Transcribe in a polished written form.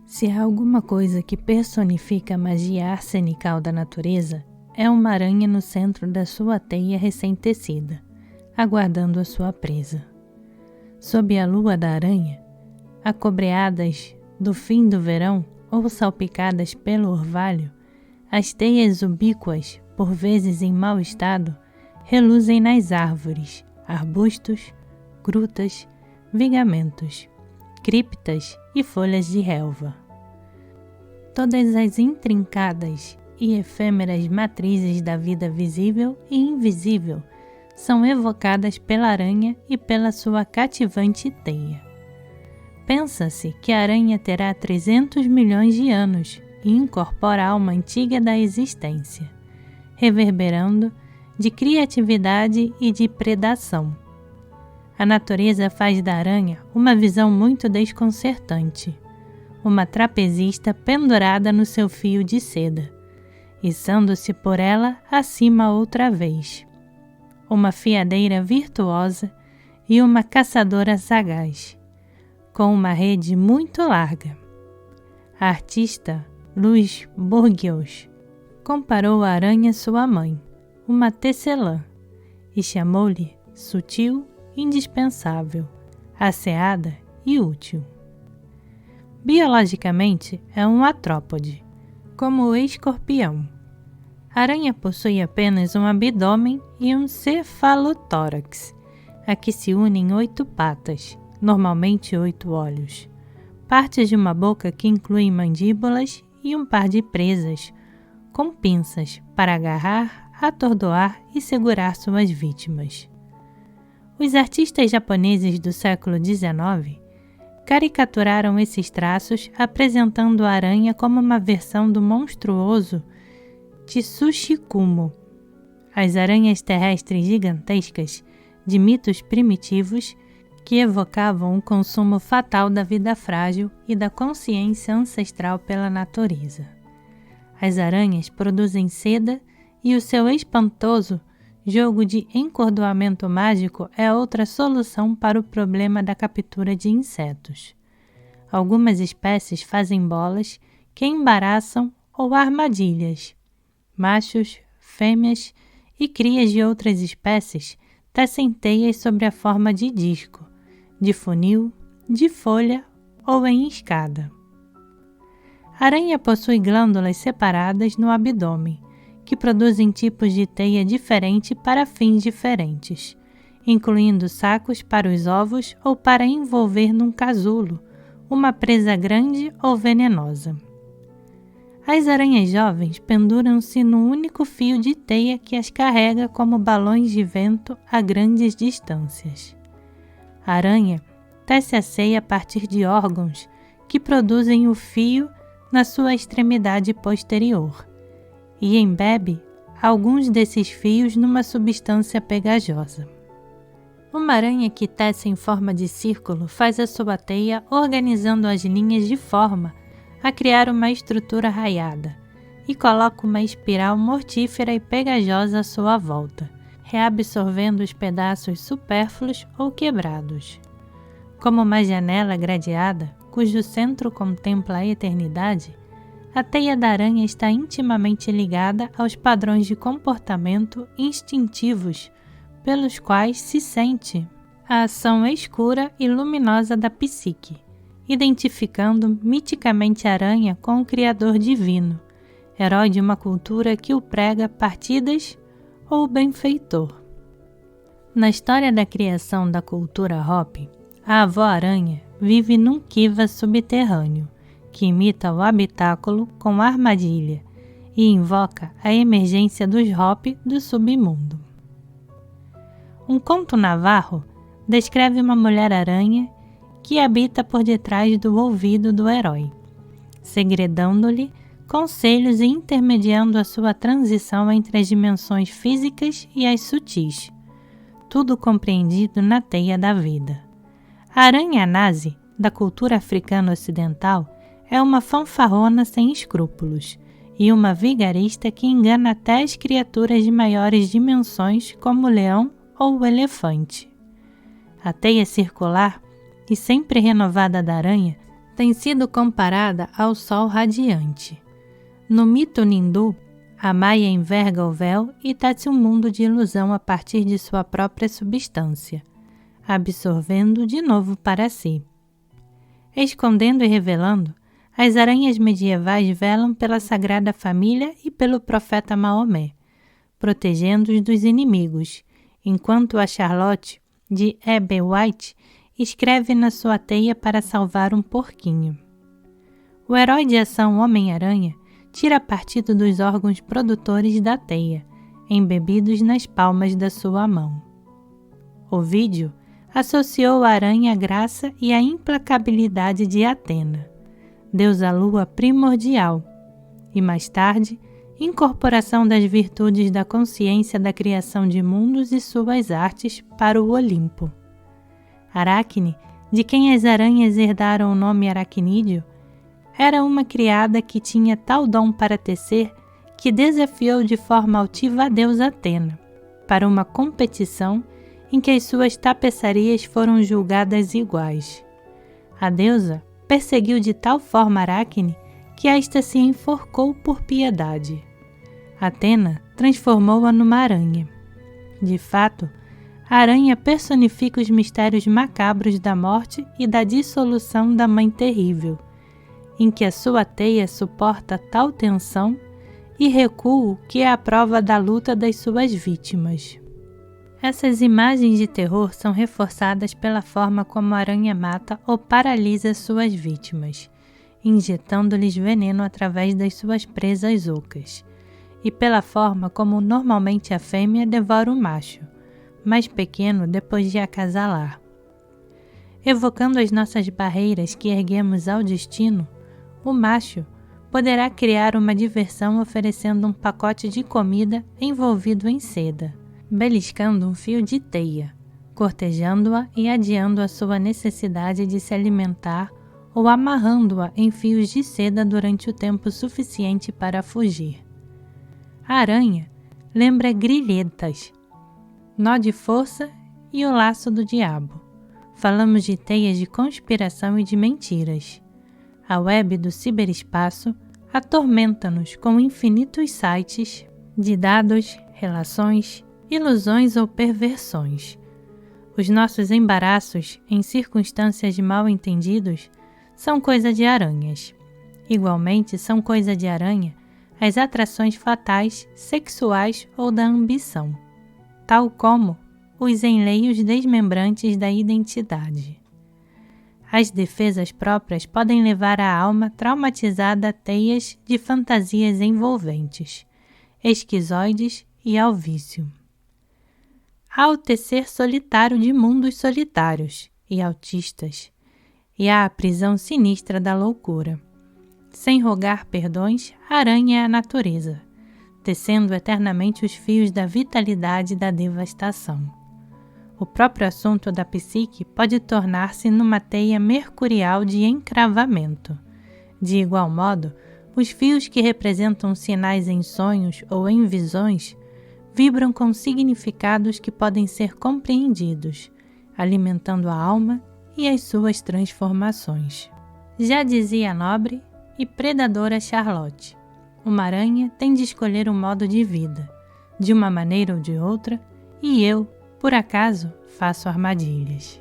Se há alguma coisa que personifica a magia arsenical da natureza, é uma aranha no centro da sua teia recém-tecida, aguardando a sua presa. Sob a lua da aranha, acobreadas do fim do verão ou salpicadas pelo orvalho, as teias ubíquas, por vezes em mau estado, reluzem nas árvores, arbustos, grutas, vigamentos, criptas e folhas de relva. Todas as intrincadas e efêmeras matrizes da vida visível e invisível são evocadas pela aranha e pela sua cativante teia. Pensa-se que a aranha terá 300 milhões de anos e incorpora a alma antiga da existência, reverberando de criatividade e de predação. A natureza faz da aranha uma visão muito desconcertante, uma trapezista pendurada no seu fio de seda, içando-se por ela acima outra vez, uma fiadeira virtuosa e uma caçadora sagaz, com uma rede muito larga. A artista Louise Bourgeois comparou a aranha à sua mãe, uma tecelã, e chamou-lhe sutil, indispensável, asseada e útil. Biologicamente, é um artrópode, como o escorpião. A aranha possui apenas um abdômen e um cefalotórax, a que se unem 8 patas, normalmente 8 olhos, partes de uma boca que inclui mandíbulas e um par de presas, com pinças para agarrar, atordoar e segurar suas vítimas. Os artistas japoneses do século XIX caricaturaram esses traços apresentando a aranha como uma versão do monstruoso Tsushikumo, as aranhas terrestres gigantescas de mitos primitivos que evocavam o consumo fatal da vida frágil e da consciência ancestral pela natureza. As aranhas produzem seda e o seu espantoso jogo de encordoamento mágico é outra solução para o problema da captura de insetos. Algumas espécies fazem bolas que embaraçam ou armadilhas. Machos, fêmeas e crias de outras espécies tecem teias sobre a forma de disco, de funil, de folha ou em escada. A aranha possui glândulas separadas no abdômen, que produzem tipos de teia diferente para fins diferentes, incluindo sacos para os ovos ou para envolver num casulo uma presa grande ou venenosa. As aranhas jovens penduram-se num único fio de teia que as carrega como balões de vento a grandes distâncias. A aranha tece a ceia a partir de órgãos que produzem o fio na sua extremidade posterior e embebe alguns desses fios numa substância pegajosa. Uma aranha que tece em forma de círculo faz a sua teia organizando as linhas de forma a criar uma estrutura raiada e coloca uma espiral mortífera e pegajosa à sua volta, reabsorvendo os pedaços supérfluos ou quebrados. Como uma janela gradeada, cujo centro contempla a eternidade, a teia da aranha está intimamente ligada aos padrões de comportamento instintivos pelos quais se sente a ação escura e luminosa da psique, identificando miticamente a aranha com o Criador divino, herói de uma cultura que o prega partidas ou benfeitor. Na história da criação da cultura Hopi, a avó-aranha vive num kiva subterrâneo, que imita o habitáculo com armadilha e invoca a emergência dos Hopi do submundo. Um conto navarro descreve uma mulher-aranha que habita por detrás do ouvido do herói, segredando-lhe conselhos e intermediando a sua transição entre as dimensões físicas e as sutis, tudo compreendido na teia da vida. A aranha nazi, da cultura africana ocidental, é uma fanfarrona sem escrúpulos, e uma vigarista que engana até as criaturas de maiores dimensões como o leão ou o elefante. A teia circular e sempre renovada da aranha tem sido comparada ao sol radiante. No mito hindu, a Maia enverga o véu e tece um mundo de ilusão a partir de sua própria substância, absorvendo de novo para si. Escondendo e revelando, as aranhas medievais velam pela Sagrada Família e pelo profeta Maomé, protegendo-os dos inimigos, enquanto a Charlotte, de E.B. White, escreve na sua teia para salvar um porquinho. O herói de ação Homem-Aranha tira partido dos órgãos produtores da teia, embebidos nas palmas da sua mão. Ovídio associou a aranha à graça e à implacabilidade de Atena, deusa lua primordial, e mais tarde, incorporação das virtudes da consciência da criação de mundos e suas artes para o Olimpo. Aracne, de quem as aranhas herdaram o nome aracnídeo, era uma criada que tinha tal dom para tecer que desafiou de forma altiva a deusa Atena para uma competição em que as suas tapeçarias foram julgadas iguais. A deusa perseguiu de tal forma Aracne que esta se enforcou por piedade. Atena transformou-a numa aranha. De fato, a aranha personifica os mistérios macabros da morte e da dissolução da Mãe Terrível, em que a sua teia suporta tal tensão e recuo que é a prova da luta das suas vítimas. Essas imagens de terror são reforçadas pela forma como a aranha mata ou paralisa suas vítimas, injetando-lhes veneno através das suas presas ocas, e pela forma como normalmente a fêmea devora o macho, mais pequeno depois de acasalar. Evocando as nossas barreiras que erguemos ao destino, o macho poderá criar uma diversão oferecendo um pacote de comida envolvido em seda, beliscando um fio de teia, cortejando-a e adiando a sua necessidade de se alimentar ou amarrando-a em fios de seda durante o tempo suficiente para fugir. A aranha lembra grilhetas, nó de força e o laço do diabo. Falamos de teias de conspiração e de mentiras. A web do ciberespaço atormenta-nos com infinitos sites de dados, relações, ilusões ou perversões. Os nossos embaraços em circunstâncias de mal-entendidos são coisa de aranhas. Igualmente são coisa de aranha as atrações fatais, sexuais ou da ambição, tal como os enleios desmembrantes da identidade. As defesas próprias podem levar a alma traumatizada a teias de fantasias envolventes, esquizoides e ao vício. Há o tecer solitário de mundos solitários e autistas, e há a prisão sinistra da loucura. Sem rogar perdões, a aranha é a natureza, tecendo eternamente os fios da vitalidade e da devastação. O próprio assunto da psique pode tornar-se numa teia mercurial de encravamento. De igual modo, os fios que representam sinais em sonhos ou em visões vibram com significados que podem ser compreendidos, alimentando a alma e as suas transformações. Já dizia a nobre e predadora Charlotte, uma aranha tem de escolher um modo de vida, de uma maneira ou de outra, e eu, por acaso, faço armadilhas.